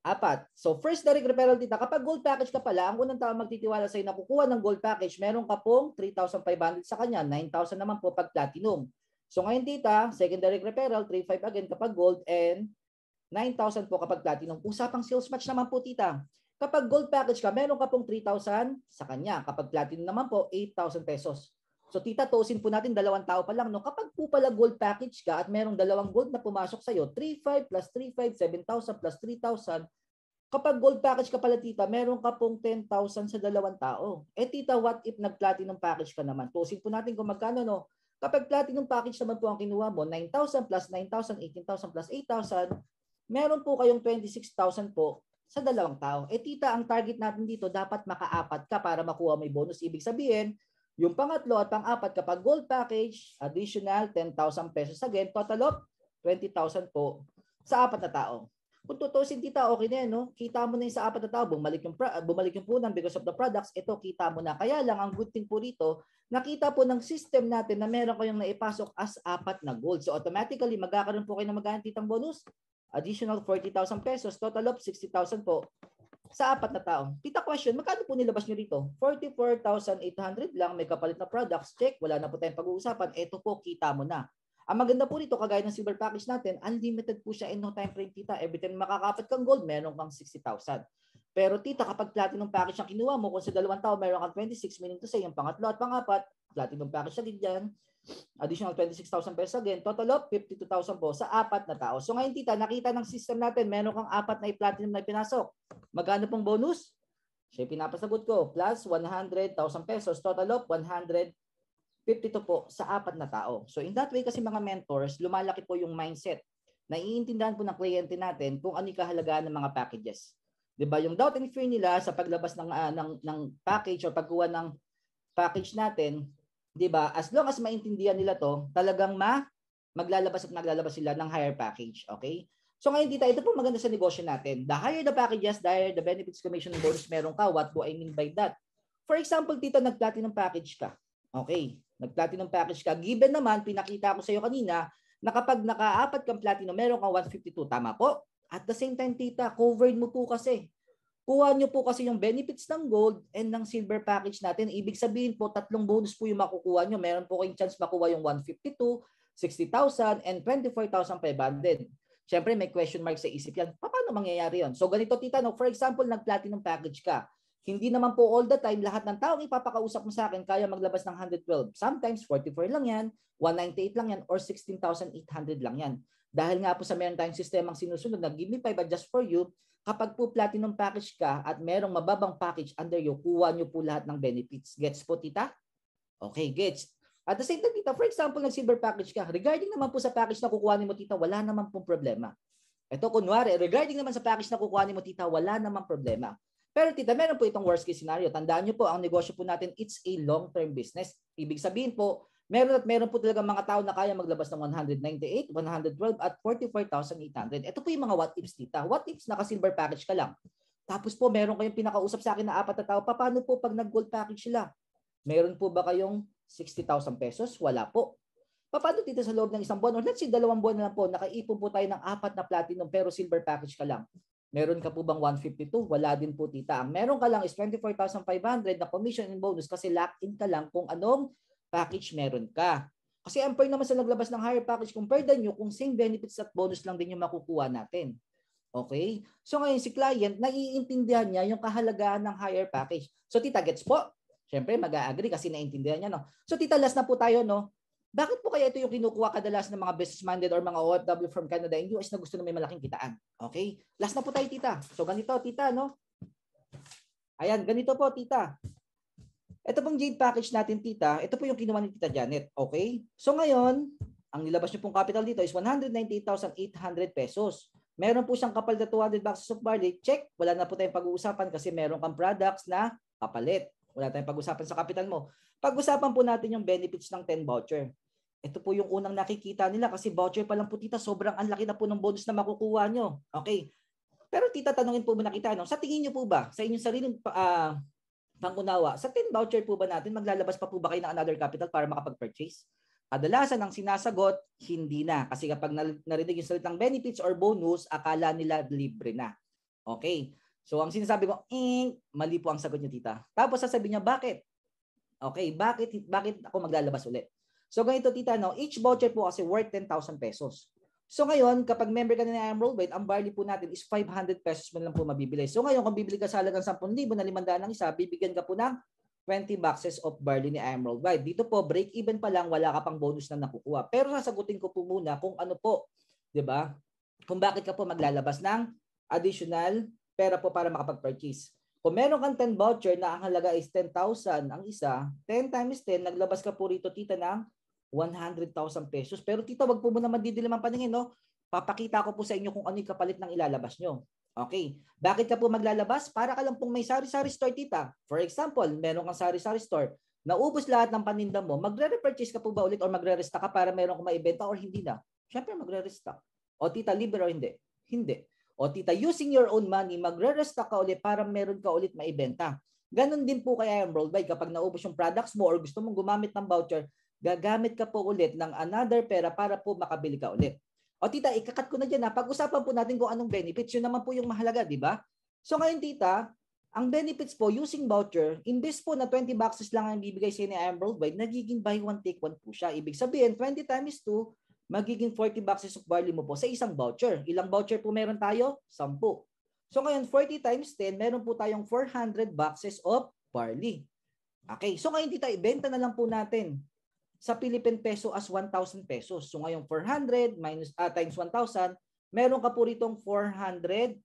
4. So, first direct referral, Tita, kapag gold package ka pala, ang unang tao magtitiwala sa'yo na kukuha ng gold package, meron ka pong 3,500 sa kanya, 9,000 naman po pag platinum. So, ngayon, Tita, second direct referral, 3,500 again kapag gold, and 9,000 po kapag platinum. Usapang sales match naman po, Tita. Kapag gold package ka, meron ka pong 3,000 sa kanya. Kapag platinum naman po, 8,000 pesos. So Tita, tuusin po natin 2 tao pa lang. No? Kapag po pala gold package ka at merong 2 gold na pumasok sa'yo, 3,500 plus 3,500, 7,000 plus 3,000. Kapag gold package ka pala, Tita, meron ka pong 10,000 sa 2 tao. Eh Tita, what if nag-platinum package ka naman? Tuusin po natin kung magkano, no? Kapag platinum package naman po ang kinuha mo, 9,000 plus 9,000, 18,000 plus 8,000, meron po kayong 26,000 po sa 2 tao. Eh Tita, ang target natin dito, dapat maka-4 ka para makuha may bonus. Ibig sabihin, yung pangatlo at pang-4 kapag gold package, additional 10,000 pesos again, total of 20,000 po sa 4 na tao. Kung tutusin, Tita, okay na yan, no? Kita mo na yung sa 4 na tao, bumalik yung punan because of the products, ito kita mo na. Kaya lang, ang good thing po dito, nakita po ng system natin na meron kayong naipasok as 4 na gold. So automatically, magkakaroon po kayo ng magkano, Titang bonus? Additional 40,000 pesos, total of 60,000 po sa 4 na tao. Tita, question, magkano po nilabas nyo dito? 44,800 lang, may kapalit na products, check, wala na po tayong pag-uusapan. Ito po, kita mo na. Ang maganda po dito, kagaya ng silver package natin, unlimited po siya in no time frame, Tita. Every time makakapat kang gold, meron kang 60,000. Pero Tita, kapag platinum package ang kinuha mo, kung sa 2 tao, meron kang 26, meaning to say, yung pangatlo at pang-4, platinum package agad dyan, additional 26,000 pesos again, total of 52,000 po sa 4 na tao. So ngayon, Tita, nakita ng system natin, meron kang 4 na i-platinum na ipinasok. Magkano pong bonus? Siya pinapasagot ko, plus 100,000 pesos, total of 152 po sa 4 na tao. So in that way kasi mga mentors, lumalaki po yung mindset. Naiintindihan po ng kliyente natin kung ano yung kahalagaan ng mga packages. 'Di ba? Yung doubt and fear nila sa paglabas ng package o pagkuha ng package natin, 'di ba? As long as maintindihan nila 'to, talagang maglalabas sila ng higher package, okay? So ngayon, Tita, ito po maganda sa negosyo natin. The higher the packages, the higher the benefits, commission, bonus meron ka. What do I mean by that? For example, Tita, nag-platinum package ka. Okay, nag-platinum package ka. Given naman, pinakita ko sa iyo kanina na kapag naka-4 kang platinum, meron kang 152. Tama po? At the same time, Tita, covered mo po kasi. Kuha nyo po kasi yung benefits ng gold and ng silver package natin. Ibig sabihin po, 3 bonus po yung makukuha nyo. Meron po kayong chance makuha yung 152, 60,000, and 24,500. Siyempre, may question mark sa isip yan. Paano mangyayari yon? So, ganito tita, no? For example, nag-platinum package ka. Hindi naman po all the time, lahat ng taong ipapakausap mo sa akin, kaya maglabas ng 112. Sometimes, 44 lang yan, 198 lang yan, or 16,800 lang yan. Dahil nga po sa meron tayong sistemang sinusunod na give me 5 adjust for you, kapag po platinum package ka at merong mababang package under you, kuha nyo po lahat ng benefits. Gets po, tita? Okay, gets. At the same time, tita, for example, nag-silver package ka. Regarding naman po sa package na kukuhanin mo, tita, wala naman pong problema. Ito, kunwari, regarding naman sa package na kukuhanin mo, tita, wala naman problema. Pero tita, meron po itong worst case scenario. Tandaan nyo po, ang negosyo po natin, it's a long-term business. Ibig sabihin po, meron po talaga mga tao na kaya maglabas ng 198, 112 at 44,800. Ito po yung mga what ifs, tita. What ifs naka-silver package ka lang. Tapos po meron kayong pinakausap sa akin na 4 na tao. Paano po pag nag-gold package sila? Meron po ba kayong 60,000 pesos? Wala po. Paano tita sa loob ng 1 buwan? Or let's say 2 buwan na lang po, nakaipon po tayo ng 4 na platinum pero silver package ka lang. Meron ka po bang 152? Wala din po tita. Ang meron ka lang is 24,500 na commission and bonus kasi lock-in ka lang kung anong package meron ka. Kasi unfair naman sa naglabas ng higher package compared nyo kung same benefits at bonus lang din yung makukuha natin. Okay? So ngayon si client, naiintindihan niya yung kahalagahan ng higher package. So tita, gets po? Siyempre mag-a-agree kasi naiintindihan niya, no? So tita, last na po tayo, no? Bakit po kaya ito yung kinukuha kadalas ng mga business-minded or mga OFW from Canada and US na gusto na may malaking kitaan? Okay? Last na po tayo, tita. So ganito, tita, no? Ayan, ganito po, tita. Ito pong Jade package natin, tita. Ito po yung kinuha ni Tita Janet. Okay? So ngayon, ang nilabas niyo pong capital dito is 198,800 pesos. Meron po siyang kapal na 200 boxes of barley. Check. Wala na po tayong pag-uusapan kasi meron kang products na kapalit. Wala tayong pag-usapan sa capital mo. Pag-usapan po natin yung benefits ng 10 voucher. Ito po yung unang nakikita nila kasi voucher pa lang po, tita. Sobrang ang laki na po ng bonus na makukuha nyo. Okay? Pero tita, tanungin po muna kita, no? Sa tingin nyo po ba, sa inyong sariling pangunawa, sa 10 voucher po ba natin, maglalabas pa po ba kayo ng another capital para makapag-purchase? Kadalasan ang sinasagot, hindi na. Kasi kapag narinig yung salitang benefits or bonus, akala nila libre na. Okay. So ang sinasabi mo, mali po ang sagot niyo, tita. Tapos sasabihin niya, bakit? Okay, bakit ako maglalabas ulit? So ganito, tita, no? Each voucher po kasi worth 10,000 pesos. So ngayon, kapag member ka na ng Emerald White, ang barley po natin is 500 pesos mo lang po mabibili. So ngayon, kung bibili ka sa halagang 10,000 na 500 ng isa, bibigyan ka po ng 20 boxes of barley ni Emerald White. Dito po, break even pa lang, wala ka pang bonus na nakukuha. Pero sasagutin ko po muna kung ano po, 'di ba? Kung bakit ka po maglalabas ng additional pera po para makapag-purchase. Kung meron kang 10 voucher na ang halaga is 10,000 ang isa, 10 times 10, naglabas ka po rito, tita, ng 100,000 pesos. Pero tita, wag po muna madidilim ang paningin, no? Papakita ko po sa inyo kung ano yung kapalit ng ilalabas nyo. Okay. Bakit ka po maglalabas? Para ka lang pong may sari-sari store, tita. For example, meron kang sari-sari store. Naubos lahat ng paninda mo, magre-repurchase ka po ba ulit or magre-restock ka para meron kang maibenta or hindi na? Siyempre, magre-restock. O tita, libre o hindi? Hindi. O tita, using your own money, magre-restock ka ulit para meron ka ulit maibenta. Ganon din po kay Emerald White. Kapag naubos yung products mo or gusto mong gumamit ng voucher, gagamit ka po ulit ng another pera para po makabili ka ulit. O tita, ikakat ko na dyan, ha. Pag-usapan po natin kung anong benefits. Yun naman po yung mahalaga, di ba? So ngayon, tita, ang benefits po using voucher, imbes po na 20 boxes lang ang bibigay sa ni Emerald White, nagiging buy one take one po siya. Ibig sabihin, 20 times 2, magiging 40 boxes of barley mo po sa isang voucher. Ilang voucher po meron tayo? 10. So ngayon, 40 times 10, meron po tayong 400 boxes of barley. Okay, so ngayon, tita, ibenta na lang po natin sa Philippine peso as 1,000 pesos. So ngayon 400 minus times 1,000, meron ka po ritong 400,000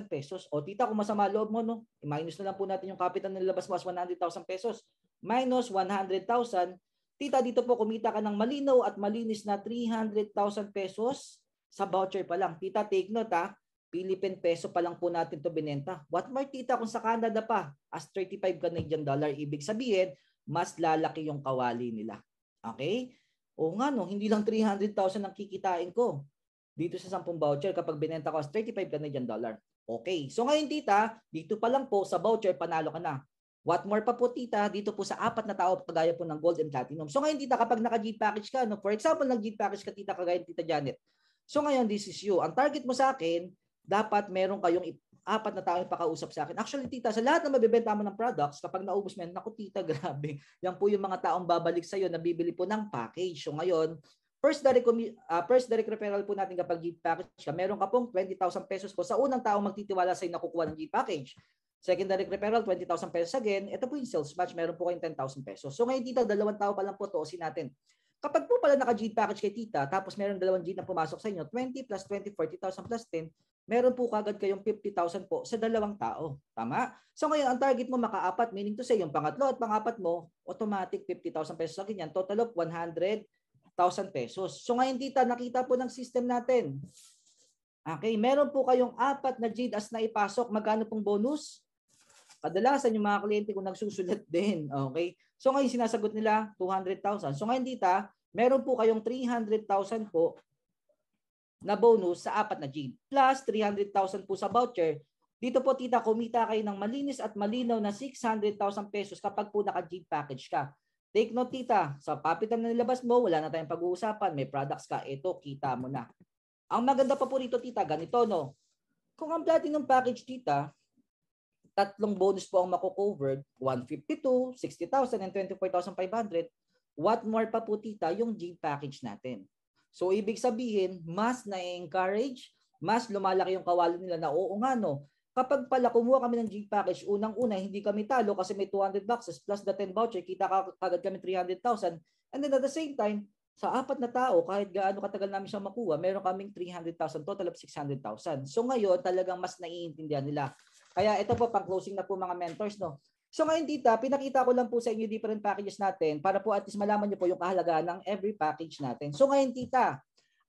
pesos. O tita, kung masama loob mo, no, i-minus na lang po natin yung capital na nilabas mo as 100,000 pesos. Minus 100,000, tita, dito po kumita ka ng malinaw at malinis na 300,000 pesos sa voucher pa lang. Tita, take note, ha. Philippine peso pa lang po natin to binenta. What more, tita, kung sa Canada pa as 35 Canadian dollar, ibig sabihin mas lalaki yung kawali nila. Okay? O nga, no, hindi lang 300,000 ang kikitain ko dito sa 10 voucher kapag binenta ko as 35 Canadian dollar. Okay. So ngayon, tita, dito pa lang po sa voucher, panalo ka na. What more pa po, tita, dito po sa 4 na tao kagaya po ng gold and platinum. So ngayon, tita, kapag naka-G package ka, no, for example, nag-G package ka, tita, kagaya tita Janet. So ngayon, this is you. Ang target mo sa akin, dapat meron kayong apat na tao yung pakausap sa akin. Actually, tita, sa lahat ng mabibenta mo ng products, kapag naubos mo yan, naku tita, grabe. Yan po yung mga taong babalik sa'yo na bibili po ng package. So ngayon, first direct referral po natin kapag gift package ka, meron ka pong 20,000 pesos po sa unang taong magtitiwala sa'yo na kukuha ng gift package. Second direct referral, 20,000 pesos again. Ito po yung sales match, meron po kayong 10,000 pesos. So ngayon, tita, 2 tao pa lang po tuusin natin. Kapag po pala naka-G package kay tita, tapos meron 2 G na pumasok sa inyo, 20 plus 20, 40,000 plus 10, meron po kagad kayong 50,000 po sa 2 tao. Tama? So ngayon, ang target mo maka-4, meaning to say, yung pangatlo at pang-apat mo, automatic 50,000 pesos sa ganyan, total of 100,000 pesos. So ngayon, tita, nakita po ng system natin. Okay, meron po kayong 4 na GDAS na ipasok. Magkano pong bonus? Kadalasan yung mga kliyente ko nagsusulat din. Okay? So ngayon sinasagot nila 200,000. So ngayon tita, meron po kayong 300,000 po na bonus sa 4 na G. Plus 300,000 po sa voucher. Dito po tita, kumita kayo ng malinis at malinaw na 600,000 pesos kapag po naka-G package ka. Take note tita, sa papitan na nilabas mo, wala na tayong pag-uusapan, may products ka, ito, kita mo na. Ang maganda pa po rito tita, ganito no. Kung ang platinum package tita, 3 bonus po ang mako-covered, 152, 60,000 and 24,500. What more pa po tita yung G package natin. So ibig sabihin, mas na-encourage, mas lumalaki yung kawali nila na oo nga no. Kapag pala kumuha kami ng G package, unang-una hindi kami talo kasi may 200 boxes plus the 10 voucher, kita kagad kami 300,000. And then at the same time, sa 4 na tao, kahit gaano katagal namin siyang makuha, meron kaming 300,000, total of 600,000. So ngayon, talagang mas naiintindihan nila. Kaya ito po, pang closing na po mga mentors, no? So ngayon, tita, pinakita ko lang po sa inyo different packages natin para po at least malaman niyo po yung kahalagaan ng every package natin. So ngayon, tita,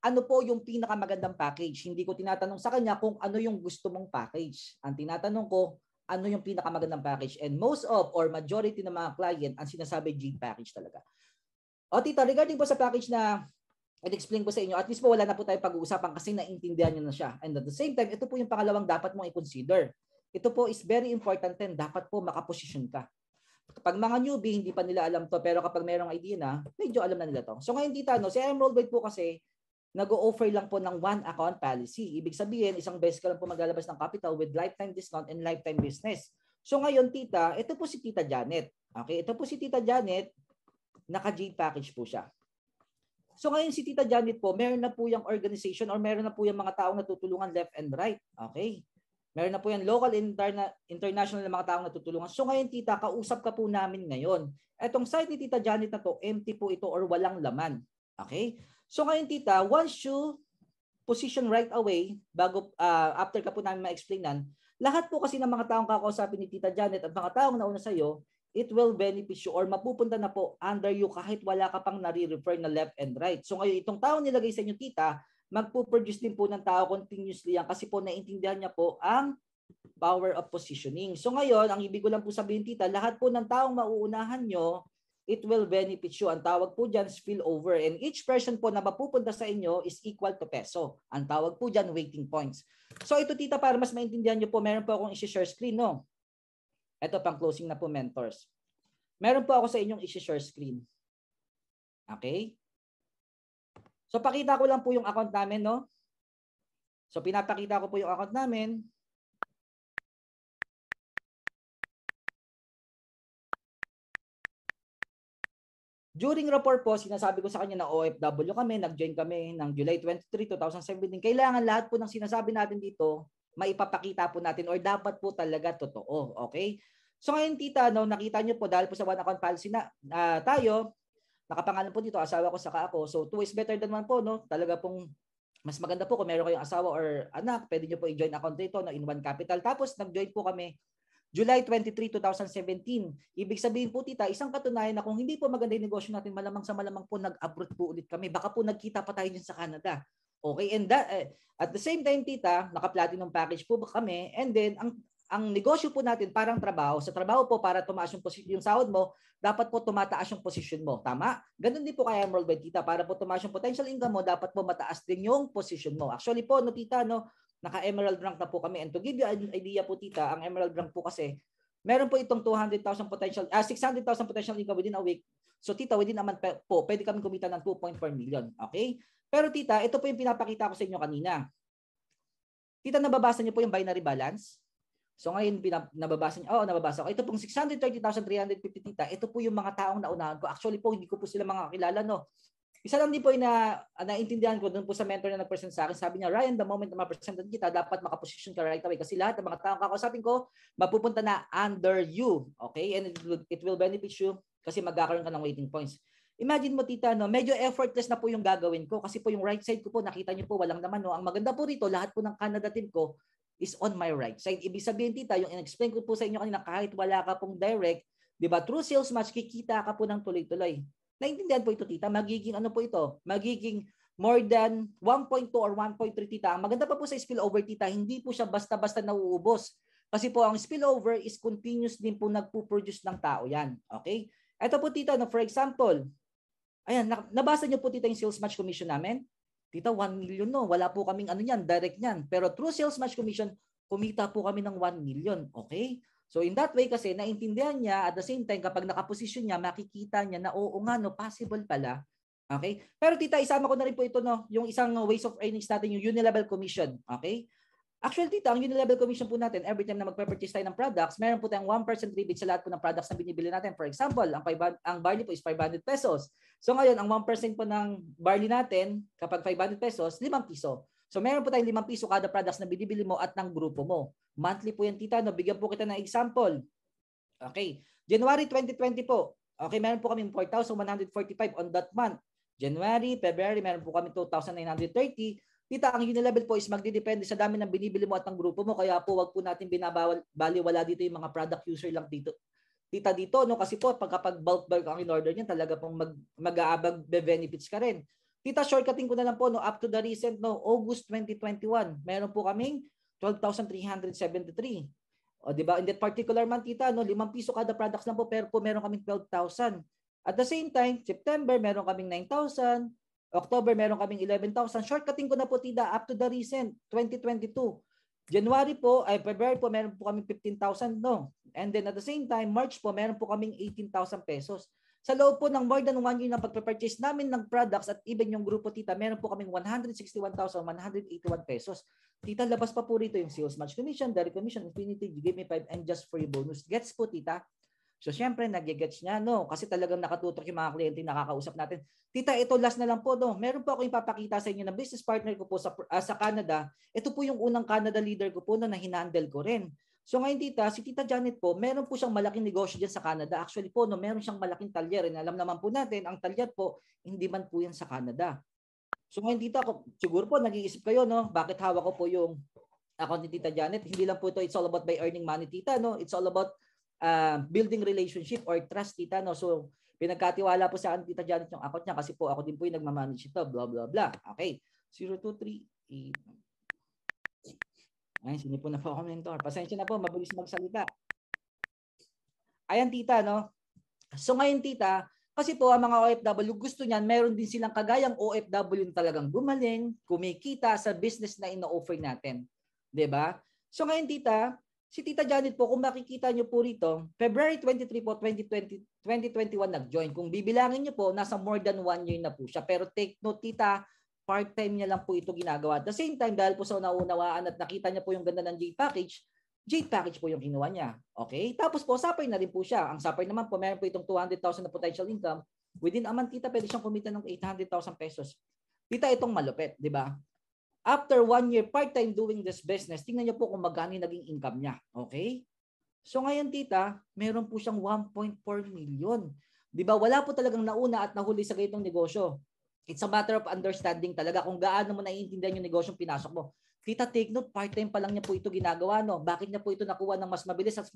ano po yung pinakamagandang package? Hindi ko tinatanong sa kanya kung ano yung gusto mong package. Ang tinatanong ko, ano yung pinakamagandang package? And most of or majority ng mga client, ang sinasabi G package talaga. O tita, regarding po sa package na i-explain ko sa inyo, at least po wala na po tayo pag-uusapan kasi naintindihan niyo na siya. And at the same time, ito po yung pangalawang dapat mong i-consider. Ito po is very important din. Dapat po makaposisyon ka. Kapag mga newbie, hindi pa nila alam to, pero kapag mayroong idea na, medyo alam na nila to. So ngayon tita, no, si Emerald White po kasi, nag-o-offer lang po ng 1 account policy. Ibig sabihin, isang beses ka lang po maglalabas ng capital with lifetime discount and lifetime business. So ngayon tita, ito po si Tita Janet. Okay, ito po si Tita Janet, naka-G package po siya. So ngayon si Tita Janet po, meron na po yung organization or meron na po yung mga taong natutulungan left and right. Okay? Meron na po yan local and international na mga taong natutulungan. So ngayon tita, kausap ka po namin ngayon. Etong site ni Tita Janet na to, empty po ito or walang laman. Okay? So ngayon tita, once you position right away, bago after ka po namin ma-explainan, lahat po kasi ng mga taong kakausapin ni Tita Janet at mga taong nauna sa iyo, it will benefit you or mapupunta na po under you kahit wala ka pang nare-refer na left and right. So ngayon itong taong nilagay sa inyo tita, magpo-produce din po ng tao continuously yan kasi po naintindihan niya po ang power of positioning. So ngayon, ang ibig ko lang po sabihin tita, lahat po ng taong mauunahan nyo, it will benefit you. Ang tawag po dyan is spillover. And each person po na mapupunta sa inyo is equal to peso. Ang tawag po dyan, waiting points. So ito tita, para mas maintindihan nyo po, meron po akong i-share screen, no? Ito pang closing na po, mentors. Meron po ako sa inyong i-share screen. Okay? So pakita ko lang po yung account namin, no? So pinapakita ko po yung account namin. During rapport po, sinasabi ko sa kanya na OFW kami, nag-join kami ng July 23, 2017. Kailangan lahat po ng sinasabi natin dito, maipapakita po natin or dapat po talaga totoo. Okay? So ngayon tita, no, nakita nyo po dahil po sa one account policy na tayo, nakapangalan po dito, asawa ko saka ako. So 2 is better than 1 po, no? Talaga pong mas maganda po kung meron kayong asawa or anak, pwede nyo po i-join account dito no, in one capital. Tapos nag-join po kami July 23, 2017. Ibig sabihin po tita, isang katunayan na kung hindi po maganda yung negosyo natin, malamang sa malamang po nag-abroad po ulit kami. Baka po nagkita pa tayo dyan sa Canada. Okay, and that, at the same time tita, naka-platinum package po kami, and then ang negosyo po natin parang trabaho. Sa trabaho po, para tumaas yung sahod mo, dapat po tumataas yung position mo. Tama? Ganun din po kaya Emerald White, tita. Para po tumaas yung potential income mo, dapat po mataas din yung position mo. Actually po, no, tita, no, naka-emerald rank na po kami. And to give you an idea po, tita, ang emerald rank po kasi, meron po itong 200,000 potential, 600,000 potential income within a week. So tita, within a month po, pwede kami kumita ng 2.4 million. Okay? Pero tita, ito po yung pinapakita ko sa inyo kanina. Tita, nababasa niyo po yung binary balance? So ngayon, nababasa niyo, nababasa ko. Ito pong 630,350 tita, ito po yung mga taong naunahan ko. Actually po, hindi ko po sila mga kilala, no. Isa lang din po yung naintindihan ko doon po sa mentor na nag-present sa akin. Sabi niya, Ryan, the moment na ma-presentan kita, dapat makaposition ka right away. Kasi lahat ng mga taong kakausapin ko, mapupunta na under you. Okay? And it will benefit you kasi magkakaroon ka ng waiting points. Imagine mo, tita, no, medyo effortless na po yung gagawin ko kasi po yung right side ko po, nakita niyo po, walang naman. No? Ang maganda po rito, lahat po ng Canada team ko is on my right side. Ibig sabihin, tita, yung in-explain ko po sa inyo kanina, kahit wala ka pong direct, di ba, through sales match, kikita ka po ng tuloy-tuloy. Naintindihan po ito, tita. Magiging ano po ito? Magiging more than 1.2 or 1.3, tita. Ang maganda pa po sa spillover, tita, hindi po siya basta-basta nauubos. Kasi po ang spillover is continuous din po nagpo-produce ng tao yan. Okay? Ito po, tita, no, for example, ayan, nabasa niyo po, tita, yung sales match commission namin? Tita, 1 million, no? Wala po kaming ano yan, direct yan. Pero through sales match commission, kumita po kami ng 1 million. Okay? So in that way kasi, naintindihan niya at the same time, kapag nakaposisyon niya, makikita niya na oo nga, no, possible pala. Okay? Pero tita, isama ko na rin po ito, no, yung isang ways of earnings natin, yung unilevel commission. Okay? Actually, tita, ang unilevel commission po natin, every time na magpe-purchase tayo ng products, meron po tayong 1% rebate sa lahat po ng products na binibili natin. For example, ang barley po is 500 pesos. So ngayon, ang 1% po ng barley natin, kapag 500 pesos, 5 piso. So meron po tayong 5 piso kada products na binibili mo at ng grupo mo. Monthly po yan, tita. No? Bigyan po kita ng example. Okay. January 2020 po. Okay, meron po kami 4,145 on that month. January, February, meron po kami 2,930. Tita, ang unilevel po is magdidepende sa dami ng binibili mo at ng grupo mo. Kaya po, wag po natin binabawal, baliwala dito yung mga product user lang dito. Tita, dito, no? Kasi po, kapag bulk ang in-order niyan, talaga pong mag-aabag benefits ka rin. Tita, shortcutting ko na lang po, no, up to the recent, no, August 2021, meron po kaming 12,373. O, di ba? In that particular month, tita, no, 5 piso kada products lang po, pero po meron kaming 12,000. At the same time, September, meron kaming 9,000. October, meron kaming 11,000. Shortcutting ko na po, tita, up to the recent 2022. January po, February po, meron po kaming 15,000, no. And then at the same time, March po, meron po kaming 18,000 pesos. Sa loob po ng more than 1 year na pagpe-purchase namin ng products at even yung grupo, tita, meron po kaming 161,181 pesos. Tita, labas pa po rito yung sales match commission, direct commission, infinity, you give me 5 and just for your bonus. Gets po, tita? So, syempre, nag-gets niya, no? Kasi talagang nakatutok yung mga kliyente nakakausap natin. Tita, ito last na lang po, no? Meron po ako ipapakita sa inyo ng business partner ko po sa Canada. Ito po yung unang Canada leader ko po, no, na hinandle ko rin. So ngayon, tita, si Tita Janet po, meron po siyang malaking negosyo dyan sa Canada. Actually po, no, meron siyang malaking talyer. Alam naman po natin, ang talyer po, hindi man po yan sa Canada. So ngayon, tita, siguro po, nag-iisip kayo, no? Bakit hawak ko po yung account ni Tita Janet? Hindi lang po ito, it's all about by earning money, tita, no? It's all about building relationship or trust, tita, no? So, pinagkatiwala po sa akin, Tita Janet, yung account niya kasi po ako din po yung nagmamanage ito, blah, blah, blah. Okay. 0238. Ay, sino po na po ako mentor. Pasensya na po, mabilis magsalita. Ayan, tita, no? So ngayon, tita, kasi po ang mga OFW, gusto niyan, meron din silang kagayang OFW talagang gumaling, kumikita sa business na ino-offer natin. 'Di ba? So ngayon, tita, si Tita Janet po, kung makikita nyo po rito, February 23 po, 2021 nag-join. Kung bibilangin nyo po, nasa more than 1 year na po siya. Pero take note, tita, part-time niya lang po ito ginagawa. At the same time, dahil po sa naunawaan at nakita niya po yung ganda ng Jade package po yung kinuha niya. Okay? Tapos po, sapay na rin po siya. Ang sapay naman po, meron po itong 200,000 na potential income. Within a month, tita, pwede siyang kumita ng 800,000 pesos. Tita, itong malupit, di ba? After 1 year part-time doing this business, tingnan niyo po kung magkano naging income niya. Okay? So ngayon, tita, meron po siyang 1.4 million. Di ba? Wala po talagang nauna at nahuli sa ganitong negosyo. It's a matter of understanding talaga kung gaano mo naiintindihan yung negosyong pinasok mo. Tita, take note, part-time pa lang niya po ito ginagawa, no? Bakit niya po ito nakuha ng mas mabilis at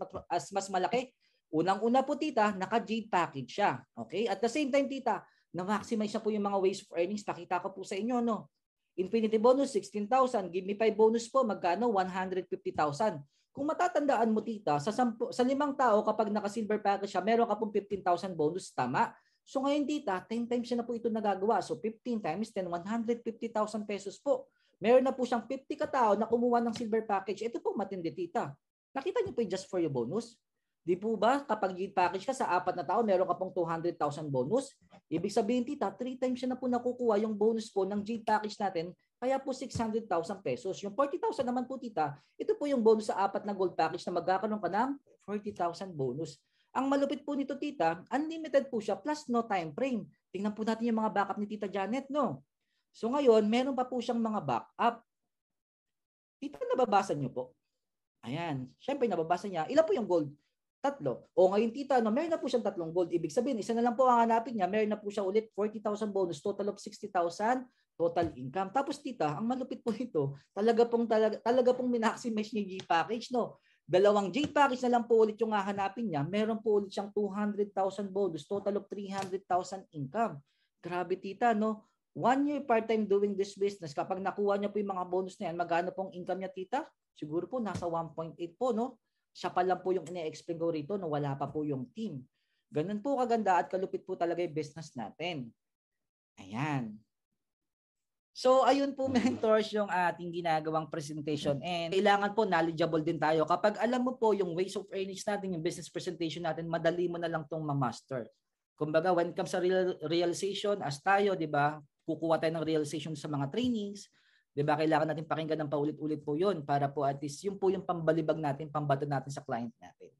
mas malaki? Unang-una po, tita, naka-Jade package siya. Okay? At the same time, tita, na-maximize na po yung mga ways of earnings. Pakita ko po sa inyo, no? Infinity bonus, 16,000. Give me 5 bonus po, magkano? 150,000. Kung matatandaan mo, tita, sa 5 tao, kapag naka-silver package siya, meron ka pong 15,000 bonus, tama? So ngayon, tita, 10 times siya na po ito nagagawa. So 15 times 10, 150,000 pesos po. Meron na po siyang 50 katao na kumuha ng silver package. Ito po matindi, tita. Nakita niyo po yung just for your bonus. Di po ba kapag yield package ka sa 4 na taon, meron ka pong 200,000 bonus? Ibig sabihin tita, 3 times siya na po nakukuha yung bonus po ng yield package natin, kaya po 600,000 pesos. Yung 40,000 naman po tita, ito po yung bonus sa 4 na gold package na magkakaroon ka ng 40,000 bonus. Ang malupit po nito tita, unlimited po siya plus no time frame. Tingnan po natin yung mga backup ni Tita Janet, no? So ngayon, meron pa po siyang mga backup. Tita, nababasa niyo po? Ayan. Siyempre, nababasa niya. Ilan po yung gold? 3. O ngayon tita, no, meron na po siyang 3 gold. Ibig sabihin, isa na lang po ang hanapin niya. Meron na po siya ulit 40,000 bonus, total of 60,000 total income. Tapos tita, ang malupit po nito, talaga pong minaximize niya yung G-package, no? 2 J-package na lang po ulit yung hahanapin niya. Meron po ulit siyang 200,000 bonus, total of 300,000 income. Grabe tita, no? 1 year part-time doing this business. Kapag nakuha niya po yung mga bonus na yan, magkano pong income niya tita? Siguro po nasa 1.8 po, no? Siya pa lang po yung ine-explain ko rito no, wala pa po yung team. Ganun po kaganda at kalupit po talaga yung business natin. Ayan. So, ayun po mentors yung ating ginagawang presentation. And kailangan po knowledgeable din tayo. Kapag alam mo po yung ways of earnings natin, yung business presentation natin, madali mo na lang itong ma-master. Kumbaga, when it comes sa realization, as tayo, di ba, kukuha tayo ng realization sa mga trainings, 'di ba? Kailangan natin pakinggan ng paulit-ulit po 'yon para po at least yung po yung pambalibag natin, pambato natin sa client natin.